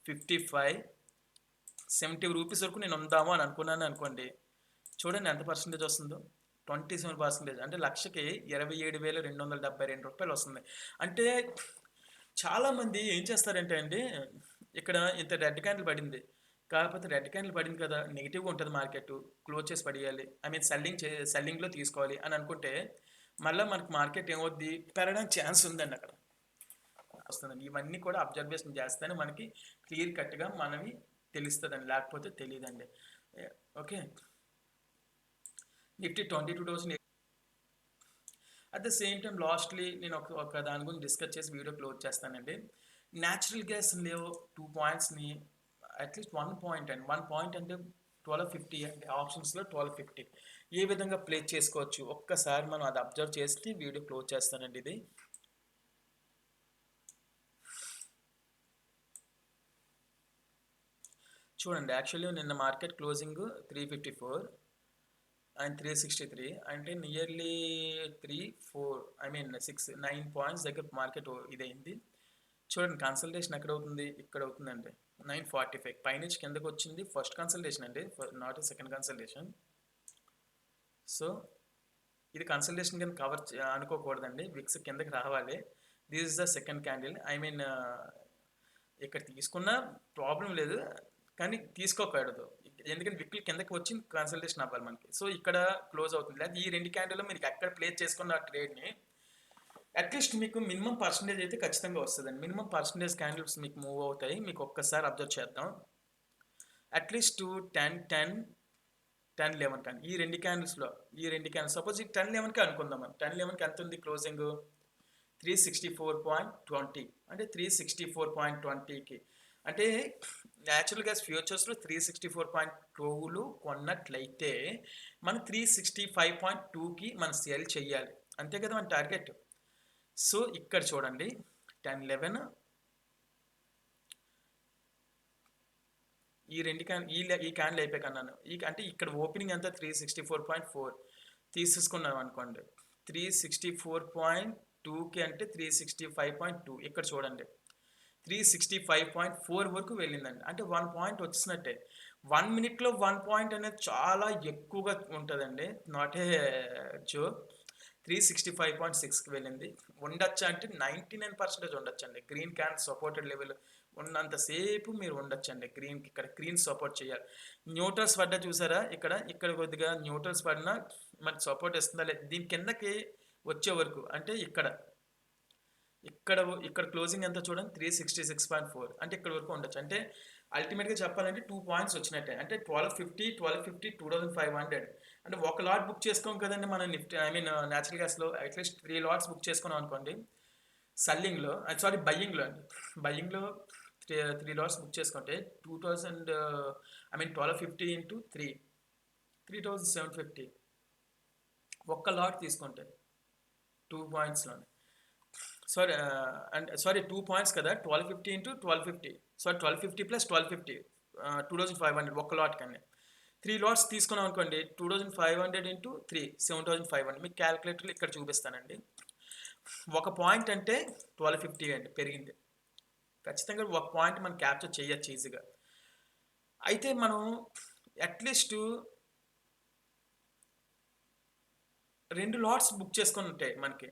55 70 రూపీస్ వరకు నేను ఉందాము అని అనుకున్నాను అనుకోండి. చూడండి ఎంత పర్సెంటేజ్ వస్తుందో 27%. అంటే లక్షకి 27,272 రూపాయలు వస్తుంది. అంటే చాలామంది ఏం చేస్తారంటే అండి, ఇక్కడ ఇంత రెడ్ క్యాండిల్ పడింది. కాకపోతే రెడ్ క్యాండిల్ పడింది కదా, నెగిటివ్గా ఉంటుంది మార్కెట్, క్లోజ్ చేసి పడేయాలి, సెల్లింగ్లో తీసుకోవాలి అని అనుకుంటే మళ్ళీ మనకు మార్కెట్ ఏమవుద్ది, పెరగడానికి ఛాన్స్ ఉందండి అక్కడ వస్తుందండి. ఇవన్నీ కూడా అబ్జర్వేషన్ చేస్తేనే మనకి క్లియర్ కట్గా మనవి తెలుస్తుందండి, లేకపోతే తెలియదండి. Okay, Nifty 22,000 at the same time lastly నేను ఒక దాని గురించి డిస్కస్ చేసి వీడియో క్లోజ్ చేస్తానండి. న్యాచురల్ గ్యాస్ లేవు 2 పాయింట్స్ని అట్లీస్ట్ 1 పాయింట్ అండి, 1 పాయింట్ అంటే 1250 అండి. ఆప్షన్స్లో 1250 ఏ విధంగా ప్లే చేసుకోవచ్చు ఒక్కసారి మనం అది అబ్జర్వ్ చేసి వీడియో క్లోజ్ చేస్తానండి. ఇది చూడండి, యాక్చువల్లీ నిన్న మార్కెట్ క్లోజింగ్ 354 అండ్ 363 అంటే నియర్లీ 9 పాయింట్స్ దగ్గర మార్కెట్ ఇదైంది. చూడండి కన్సల్టేషన్ ఎక్కడ అవుతుంది, ఇక్కడ అవుతుందండి 945 పైనుంచి కిందకు వచ్చింది. ఫస్ట్ కన్సల్టేషన్ అండి, నాట్ సెకండ్ కన్సల్టేషన్. సో ఇది కన్సల్టేషన్ కింద అనుకోకూడదండి, విక్స్ కిందకి రావాలి. This is the second candle. ఇక్కడ తీసుకున్న ప్రాబ్లం లేదు కానీ తీసుకోకూడదు, ఎందుకంటే విక్లు కిందకి వచ్చి కన్సల్టేషన్ అవ్వాలి మనకి. సో ఇక్కడ క్లోజ్ అవుతుంది. లేదా ఈ 2 క్యాండిల్లో మీరు ఎక్కడ ప్లేస్ చేసుకున్న ఆ ట్రేడ్ని అట్లీస్ట్ మీకు మినిమం పర్సంటేజ్ అయితే ఖచ్చితంగా వస్తుందండి. మినిమం పర్సంటేజ్ క్యాండిల్స్ మీకు మూవ్ అవుతాయి. మీకు ఒక్కసారి అబ్జర్వ్ చేద్దాం. అట్లీస్ట్ 10 11 కానీ ఈ రెండు క్యాండిల్స్లో సపోజ్ ఈ 10 11కి అనుకుందాం మనం. 10 11కి ఎంత ఉంది క్లోజింగ్? 364.20 అంటే 364.20కి అంటే న్యాచురల్ గ్యాస్ ఫ్యూచర్స్లో 364.2లు కొన్నట్లయితే మనం 365.2కి మనం సేల్ చేయాలి, అంతే కదా మన టార్గెట్. సో ఇక్కడ చూడండి 10-11 ఈ రెండు ఈ క్యాండిల్ అయిపోయాక అన్నాను. అంటే ఇక్కడ ఓపెనింగ్ ఎంత 364.4 తీసేసుకున్నాం అనుకోండి. 364.2కి అంటే 365.2 ఇక్కడ చూడండి 365.4 వరకు వెళ్ళిందండి. అంటే 1 పాయింట్ వచ్చినట్టే. 1 మినిట్లో 1 పాయింట్ అనేది చాలా ఎక్కువగా ఉంటుందండి, నాట్ ఏ జోక్. 365.6కి వెళ్ళింది. ఉండొచ్చా అంటే 99% ఉండొచ్చండి. గ్రీన్ క్యాన్ సపోర్టెడ్ లెవెల్ ఉన్నంతసేపు మీరు ఉండొచ్చండి. ఇక్కడ గ్రీన్ సపోర్ట్ చేయాలి. న్యూట్రల్స్ పడ్డా చూసారా, ఇక్కడ కొద్దిగా న్యూట్రల్స్ పడినా మనకి సపోర్ట్ ఇస్తుందా లేదు. దీని కిందకి వచ్చే వరకు అంటే ఇక్కడ క్లోజింగ్ ఎంత చూడండి 366.4 అంటే ఇక్కడ వరకు ఉండొచ్చు. అంటే అల్టిమేట్గా చెప్పాలంటే 2 పాయింట్స్ వచ్చినట్టే. అంటే 1250 2500 అంటే ఒక లాట్ బుక్ చేసుకోం కదండి మనం నిఫ్టీ న్యాచురల్ గ్యాస్లో. అట్లీస్ట్ 3 లాట్స్ బుక్ చేసుకున్నాం అనుకోండి సెల్లింగ్లో, బయ్యింగ్లో అండి. బయ్యింగ్లో 3 లాట్స్ బుక్ చేసుకుంటే 1250 ఇంటూ 3750 ఒక్క లాట్ తీసుకుంటే 2 పాయింట్స్లోనే. 2 పాయింట్స్ కదా, 1250 ఇంటూ 1250 1250 ప్లస్ 1250 2500 ఒక్క లాట్ కన్నా. 3 లాట్స్ తీసుకున్నాం అనుకోండి 2500 ఇంటూ 3 7500. మీకు క్యాలిక్యులేటర్లు ఇక్కడ చూపిస్తానండి. ఒక పాయింట్ అంటే 1250 అండి పెరిగింది. ఖచ్చితంగా ఒక పాయింట్ మనం క్యాప్చర్ చేయొచ్చు ఈజీగా. అయితే మనం అట్లీస్ట్ 2 లాట్స్ బుక్ చేసుకుంటే మనకి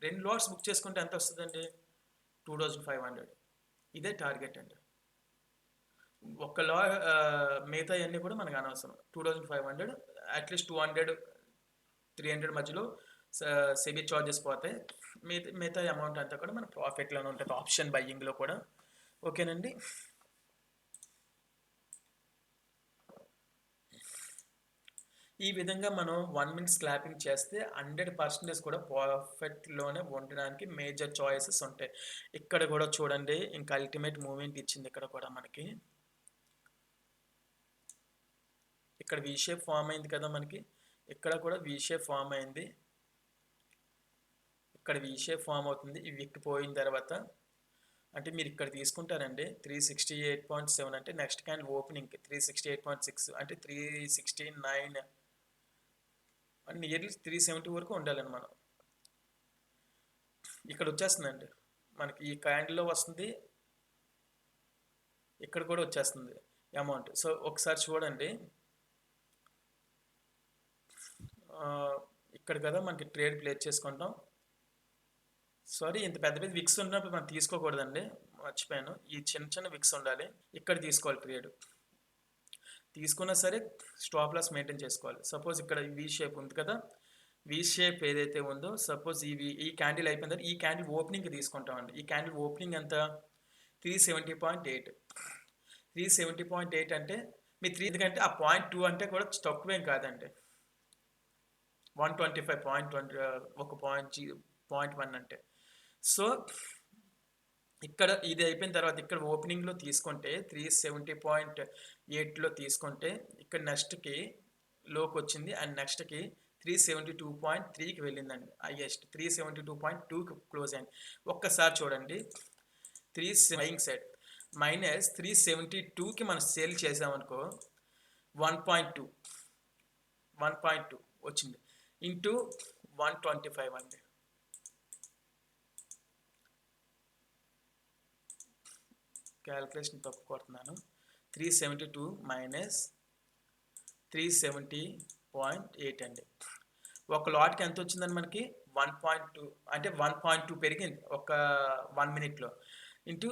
2 లాట్స్ బుక్ చేసుకుంటే ఎంత వస్తుందండి? 2500. ఇదే టార్గెట్ అండి. ఒక మిగతా అన్నీ కూడా మనకు అనవసరం. 2500 అట్లీస్ట్ 200-300 మధ్యలో సెబీ చార్జెస్ పోతాయి. మిగతా అమౌంట్ అంతా కూడా మన ప్రాఫిట్లోనే ఉంటుంది, ఆప్షన్ బయ్యింగ్లో కూడా. ఓకేనండి. ఈ విధంగా మనం 1 మినిట్ స్లాపింగ్ చేస్తే 100% కూడా ప్రాఫిట్లోనే ఉండడానికి మేజర్ చాయిసెస్ ఉంటాయి. ఇక్కడ కూడా చూడండి ఇంకా అల్టిమేట్ మూమెంట్ ఇచ్చింది. ఇక్కడ కూడా మనకి ఇక్కడ వి షేప్ ఫామ్ అయింది కదా మనకి. ఇక్కడ కూడా వి షేప్ ఫామ్ అయింది. ఇక్కడ వి షేప్ ఫామ్ అవుతుంది. ఇవి ఎక్కిపోయిన తర్వాత అంటే మీరు ఇక్కడ తీసుకుంటారండి 368.7 అంటే నెక్స్ట్ క్యాండిల్ ఓపెనింగ్ 368.6 అంటే 369 అంటే నియర్లీ 370 వరకు ఉండాలండి మనం. ఇక్కడ వచ్చేస్తుందండి మనకి ఈ క్యాండిల్లో వస్తుంది, ఇక్కడ కూడా వచ్చేస్తుంది అమౌంట్. సో ఒకసారి చూడండి ఇక్కడ కదా మనకి ట్రేడ్ ప్లేస్ చేసుకుంటాం. ఇంత పెద్ద విక్స్ ఉన్నప్పుడు మనం తీసుకోకూడదండి, మర్చిపోయాను. ఈ చిన్న విక్స్ ఉండాలి, ఇక్కడ తీసుకోవాలి ట్రేడ్. తీసుకున్నా సరే స్టాప్ లాస్ మెయింటైన్ చేసుకోవాలి. సపోజ్ ఇక్కడ వి షేప్ ఉంది కదా, వి షేప్ ఏదైతే ఉందో సపోజ్ ఈ క్యాండిల్ అయిపోయిన తర్వాత ఈ క్యాండిల్ ఓపెనింగ్కి తీసుకుంటామండి. ఈ క్యాండిల్ ఓపెనింగ్ ఎంత 370.8. 370.8 అంటే మీ 3 ఎందుకంటే ఆ 0.2 అంటే కూడా తక్కువేం కాదండి. 125.20 ఒక 0.1 అంటే. సో ఇక్కడ ఇది అయిపోయిన తర్వాత ఇక్కడ ఓపెనింగ్లో తీసుకుంటే 370.8లో తీసుకుంటే ఇక్కడ నెక్స్ట్కి లోకి వచ్చింది అండ్ నెక్స్ట్కి 372.3కి వెళ్ళిందండి. హైయెస్ట్ 372.2కి క్లోజ్ అయింది. ఒక్కసారి చూడండి 3 బయింగ్ సైడ్ మైనస్ 372కి మనం సేల్ చేసామనుకో 1.2 వచ్చింది ఇంటూ 125 అండి. క్యాల్కులేషన్ తప్పు కొడుతున్నాను. 372 మైనస్ 370.8 అండి. ఒక లాట్కి ఎంత వచ్చిందని మనకి 1.2 అంటే 1.2 పెరిగింది ఒక 1 మినిట్లో ఇంటూ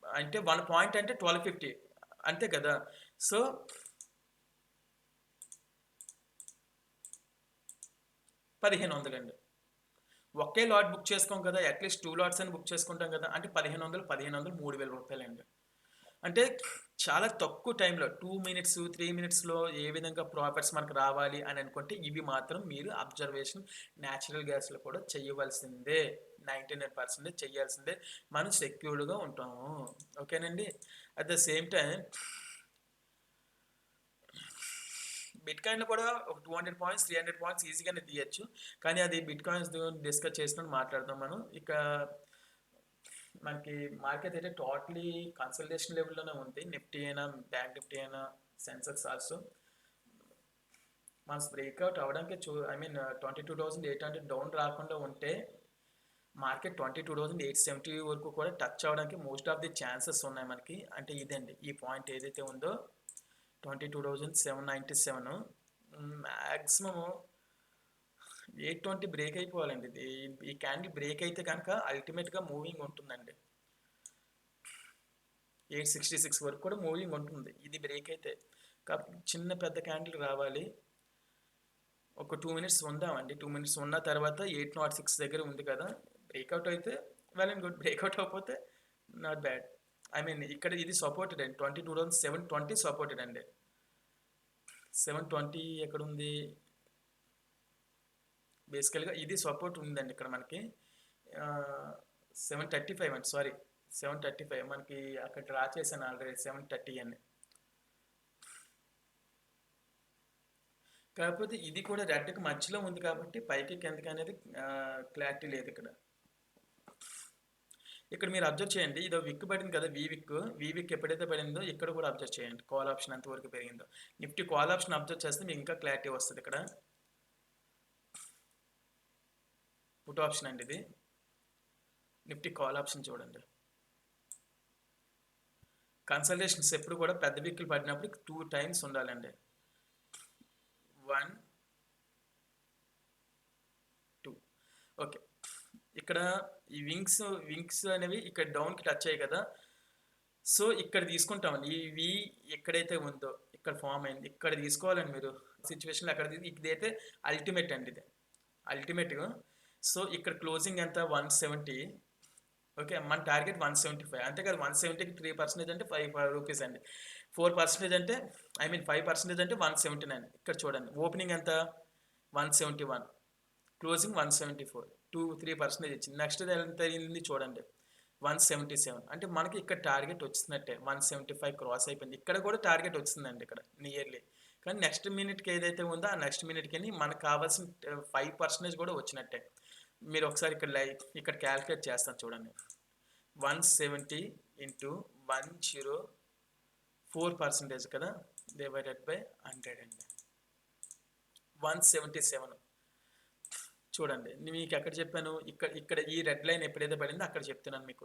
అంటే 1 పాయింట్ అంటే 1250 అంతే కదా. సో 1500 అండి. ఒకే లాట్ బుక్ చేసుకోం కదా, అట్లీస్ట్ 2 లాట్స్ అని బుక్ చేసుకుంటాం కదా, అంటే 1500 3000 రూపాయలు అండి. అంటే చాలా తక్కువ టైంలో 2 మినిట్స్, 3 మినిట్స్‌లో ఏ విధంగా ప్రాఫిట్స్ మనకు రావాలి అని అనుకుంటే ఇవి మాత్రం మీరు అబ్జర్వేషన్ న్యాచురల్ గ్యాస్‌లో కూడా చేయవలసిందే. 99% చేయాల్సిందే. మనం సెక్యూర్డ్‌గా ఉంటాము. ఓకేనండి. అట్ ద సేమ్ టైమ్ బిట్‌కాయిన్‌లో కూడా ఒక 200 పాయింట్స్, 300 పాయింట్స్ ఈజీగానే తీయొచ్చు. కానీ అది బిట్‌కాయిన్స్ డిస్కస్ చేసినప్పుడు మాట్లాడదాం మనం. ఇక మనకి మార్కెట్ అయితే టోటలీ కన్సల్టేషన్ లెవెల్లోనే ఉంది. నిఫ్టీ అయినా, బ్యాంక్ నిఫ్టీ అయినా, సెన్సెక్స్ ఆల్సో. మన బ్రేక్అవుట్ అవ్వడానికి ఐ మీన్ 22,800 డౌన్ రాకుండా ఉంటే మార్కెట్ 22,870 వరకు కూడా టచ్ అవ్వడానికి మోస్ట్ ఆఫ్ ది ఛాన్సెస్ ఉన్నాయి మనకి. అంటే ఇదండి ఈ పాయింట్ ఏదైతే ఉందో 22,797 మ్యాక్సిమము 820 బ్రేక్ అయిపోవాలండి. ఇది ఈ క్యాండిల్ బ్రేక్ అయితే కనుక అల్టిమేట్గా మూవింగ్ ఉంటుందండి. 866 వరకు కూడా మూవింగ్ ఉంటుంది ఇది బ్రేక్ అయితే. కాబట్టి చిన్న పెద్ద క్యాండిల్ రావాలి. ఒక 2 మినిట్స్ ఉందామండి. 2 మినిట్స్ ఉన్న తర్వాత 806 దగ్గర ఉంది కదా, బ్రేక్అవుట్ అయితే వెల్ అండ్ గుడ్. బ్రేక్అవుట్ అవ్వకపోతే నాట్ బ్యాడ్. ఐ మీన్ ఇక్కడ ఇది సపోర్టెడ్ అండి. 22,720 సపోర్టెడ్ అండి. 720 ఎక్కడ ఉంది? బేసికల్గా ఇది సపోర్ట్ ఉందండి ఇక్కడ మనకి. 735 అండి, సారీ 735 మనకి అక్కడ డ్రా చేశాను ఆల్రెడీ 730 అని. కాకపోతే ఇది కూడా రెడ్కి మధ్యలో ఉంది కాబట్టి పైకి కిందకి అనేది క్లారిటీ లేదు ఇక్కడ. ఇక్కడ మీరు అబ్జర్వ్ చేయండి, ఇదో విక్ పడింది కదా, వీవిక్ ఎప్పుడైతే పడిందో ఇక్కడ కూడా అబ్జర్వ్ చేయండి కాల్ ఆప్షన్ ఎంతవరకు పెరిగిందో. నిఫ్టీ కాల్ ఆప్షన్ అబ్జర్వ్ చేస్తే మీకు ఇంకా క్లారిటీ వస్తుంది. ఇక్కడ పుట్ ఆప్షన్ అండి ఇది. నిఫ్టీ కాల్ ఆప్షన్ చూడండి. కన్సల్టేషన్స్ ఎప్పుడు కూడా పెద్ద విక్లు పడినప్పుడు 2 టైమ్స్ ఉండాలండి. 1 2 ఓకే. ఇక్కడ ఈ వింగ్స్ అనేవి ఇక్కడ డౌన్కి టచ్ అయ్యాయి కదా, సో ఇక్కడ తీసుకుంటామండి. ఈ వి ఎక్కడైతే ఉందో ఇక్కడ ఫామ్ అయింది, ఇక్కడ తీసుకోవాలండి మీరు సిచ్యువేషన్లో. అక్కడ ఇదైతే అల్టిమేట్ అండి, ఇది అల్టిమేట్గా. సో ఇక్కడ క్లోజింగ్ ఎంత? 170. ఓకే, మన టార్గెట్ 175 అంతే కదా. 170కి 3% అంటే 5 రూపీస్ అండి. 4% అంటే ఐ మీన్ 5% అంటే 179. ఇక్కడ చూడండి ఓపెనింగ్ ఎంత? 171, క్లోజింగ్ 174, 3% ఇచ్చింది. నెక్స్ట్ ఎంత అయింది చూడండి, 177. అంటే మనకి ఇక్కడ టార్గెట్ వచ్చినట్టే. 175 క్రాస్ అయిపోయింది. ఇక్కడ కూడా టార్గెట్ వచ్చిందండి ఇక్కడ నియర్లీ. కానీ నెక్స్ట్ మినిట్కి ఏదైతే ఉందో ఆ నెక్స్ట్ మినిట్కి మనకు కావాల్సిన 5% కూడా వచ్చినట్టే. మీరు ఒకసారి ఇక్కడ క్యాలిక్యులేట్ చేస్తాను చూడండి. 170 ఇంటూ 104% కదా, డివైడెడ్ బై 100 అండి. 177 చూడండి. మీకు ఎక్కడ చెప్పాను? ఇక్కడ ఈ రెడ్ లైన్ ఎప్పుడైతే పడిందో అక్కడ చెప్తున్నాను మీకు.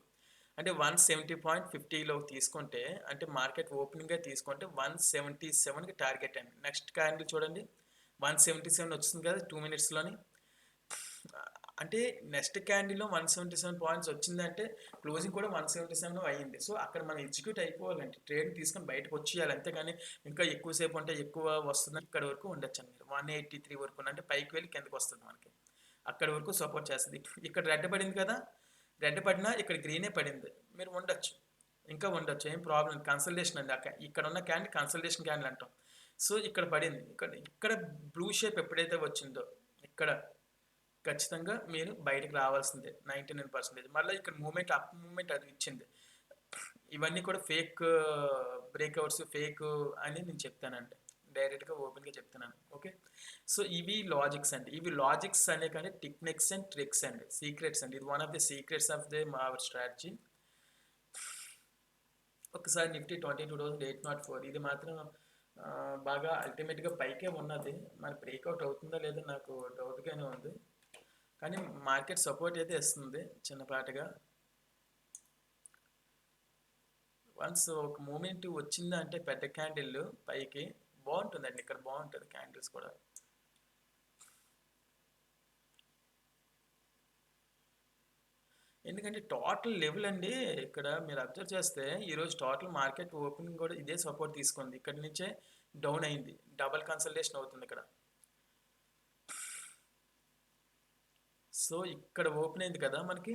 అంటే 170.50లో తీసుకుంటే, అంటే మార్కెట్ ఓపెనింగ్గా తీసుకుంటే 177కి టార్గెట్ అండి. నెక్స్ట్ క్యాండిల్ చూడండి, 177 వచ్చింది కదా 2 మినిట్స్లోని. అంటే నెక్స్ట్ క్యాండిల్లో 177 పాయింట్స్ వచ్చిందంటే క్లోజింగ్ కూడా 177 అయ్యింది. సో అక్కడ మనం ఎగ్జిక్యూట్ అయిపోవాలంటే ట్రేడ్ తీసుకొని బయటకు వచ్చేయాలి. అంతేగాని ఇంకా ఎక్కువసేపు అంటే ఎక్కువ వస్తుందని ఇక్కడ వరకు ఉండొచ్చు అండి. 183 వరకు అంటే పైకి వెళ్ళి కిందకి వస్తుంది మనకి. అక్కడ వరకు సపోర్ట్ చేస్తుంది. ఇక్కడ రెడ్ పడింది కదా, రెడ్ పడినా ఇక్కడ గ్రీనే పడింది, మీరు ఉండొచ్చు, ఇంకా ఉండొచ్చు, ఏం ప్రాబ్లం. కన్సల్టేషన్ అండి. ఇక్కడ ఉన్న క్యాండిల్ కన్సల్టేషన్ క్యాండిల్ అంటాం. సో ఇక్కడ పడింది. ఇక్కడ బ్లూ షేప్ ఎప్పుడైతే వచ్చిందో ఇక్కడ ఖచ్చితంగా మీరు బయటకు రావాల్సిందే 99%. మళ్ళీ ఇక్కడ మూమెంట్ అప్ మూమెంట్ అది ఇచ్చింది. ఇవన్నీ కూడా ఫేక్ బ్రేక్అవుట్స్, ఫేక్ అని నేను చెప్తానండి, డైరెక్ట్గా ఓపెన్గా చెప్తున్నాను. ఓకే, సో ఇవి లాజిక్స్ అండి. ఇవి లాజిక్స్ అనే కానీ టెక్నిక్స్ అండ్ ట్రిక్స్ అండి, సీక్రెట్స్ అండి. ఇది one of the secrets of the hour strategy. ఒకసారి నిఫ్టీ 22,804 ఇది మాత్రం బాగా అల్టిమేట్గా పైకే ఉన్నది. మరి బ్రేక్అవుట్ అవుతుందో లేదో నాకు డౌట్గానే ఉంది. కానీ మార్కెట్ సపోర్ట్ అయితే ఇస్తుంది చిన్నపాటిగా. వన్స్ ఒక మూమెంట్ వచ్చిందంటే పెద్ద క్యాండిల్ పైకి బాగుంటుందండి. ఇక్కడ బాగుంటుంది క్యాండిల్స్ కూడా. ఎందుకంటే టోటల్ లెవెల్ అండి, ఇక్కడ మీరు అబ్జర్వ్ చేస్తే ఈరోజు టోటల్ మార్కెట్ ఓపెనింగ్ కూడా ఇదే సపోర్ట్ తీసుకుంది. ఇక్కడ నుంచే డౌన్ అయింది, డబల్ కన్సల్టేషన్ అవుతుంది ఇక్కడ. సో ఇక్కడ ఓపెన్ అయింది కదా మనకి,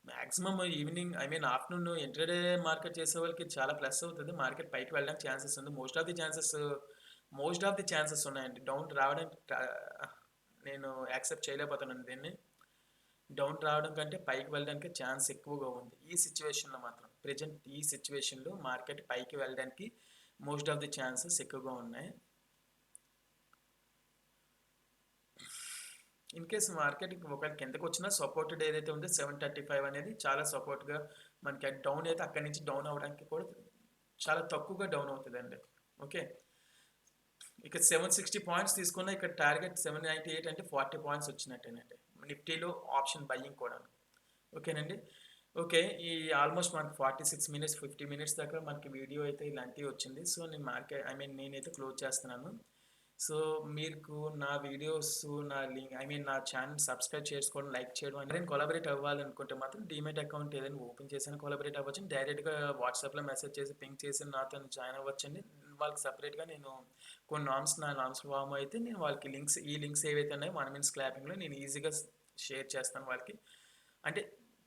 maximum evening afternoon intraday market చేసే వాళ్ళకి చాలా ప్లస్ అవుతుంది. మార్కెట్ పైకి వెళ్ళడానికి ఛాన్సెస్ ఉంది. మోస్ట్ ఆఫ్ ది ఛాన్సెస్ ఉన్నాయండి. డౌన్ రావడానికి నేను యాక్సెప్ట్ చేయలేకపోతున్నాను దీన్ని. డౌన్ రావడం కంటే పైకి వెళ్ళడానికి ఛాన్స్ ఎక్కువగా ఉంది. ఈ సిచ్యువేషన్‌లో మాత్రం ప్రెజెంట్ ఈ సిచ్యువేషన్‌లో మార్కెట్ పైకి వెళ్ళడానికి మోస్ట్ ఆఫ్ ది ఛాన్సెస్ ఎక్కువగా ఉన్నాయి. ఇన్ కేస్ మార్కెట్ ఒకవేళ కిందకి వచ్చినా సపోర్టెడ్ ఏదైతే ఉందో 735 అనేది చాలా సపోర్ట్గా మనకి డౌన్ అయితే అక్కడి నుంచి డౌన్ అవ్వడానికి కూడా చాలా తక్కువగా డౌన్ అవుతుందండి. ఓకే, ఇక 760 పాయింట్స్ తీసుకున్న ఇక్కడ టార్గెట్ 798 అంటే 40 పాయింట్స్ వచ్చినట్టేనండి. నిఫ్టీలో ఆప్షన్ బయ్యింగ్ కూడా. ఓకేనండి. ఓకే, ఈ ఆల్మోస్ట్ మనకి 46 మినిట్స్ 50 మినిట్స్ దాకా మనకి వీడియో అయితే ఇలాంటివి వచ్చింది. సో నేను నేనైతే క్లోజ్ చేస్తున్నాను. సో మీకు నా వీడియోస్, నా లింక్ నా ఛానల్ సబ్స్క్రైబ్ చేసుకోవడం, లైక్ చేయడం, నేను కొలాబరేట్ అవ్వాలనుకుంటే మాత్రం డీమెట్ అకౌంట్ ఏదైనా ఓపెన్ చేసి కొలాబరేట్ అవ్వచ్చు. డైరెక్ట్గా వాట్సాప్లో మెసేజ్ చేసి పింక్ చేసి నాతో జాయిన్ అవ్వచ్చండి. వాళ్ళకి సపరేట్గా నేను కొన్ని నామ్స్ ఫామ్ అయితే నేను వాళ్ళకి లింక్స్ ఏవైతే ఉన్నాయో 1 మినిట్స్ క్లాపింగ్లో నేను ఈజీగా షేర్ చేస్తాను వాళ్ళకి. అంటే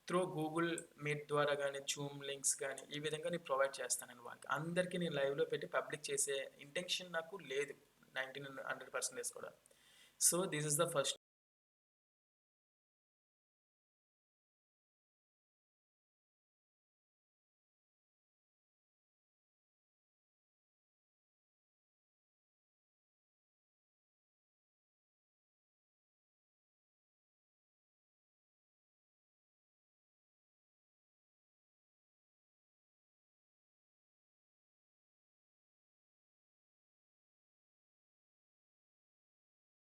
త్రూ గూగుల్ మీట్ ద్వారా కానీ, జూమ్ లింక్స్ కానీ ఈ విధంగా నేను ప్రొవైడ్ చేస్తానండి వాళ్ళకి. అందరికీ నేను లైవ్లో పెట్టి పబ్లిక్ చేసే ఇంటెన్షన్ నాకు లేదు 100% కూడా. So this is the first